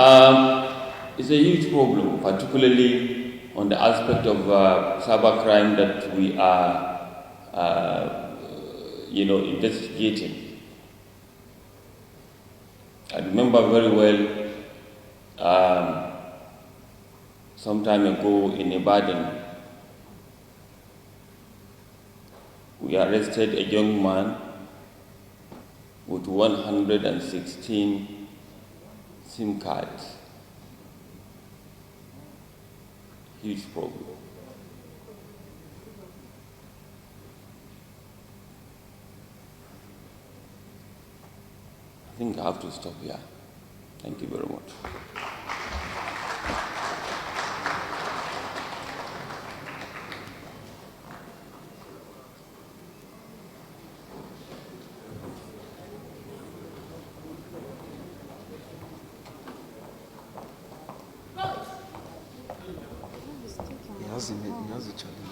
It's a huge problem, particularly on the aspect of cybercrime that we are, investigating. I remember very well some time ago in Ibadan, we arrested a young man with 116 SIM cards. Huge problem. I think I have to stop here. Thank you very much. He has a challenge.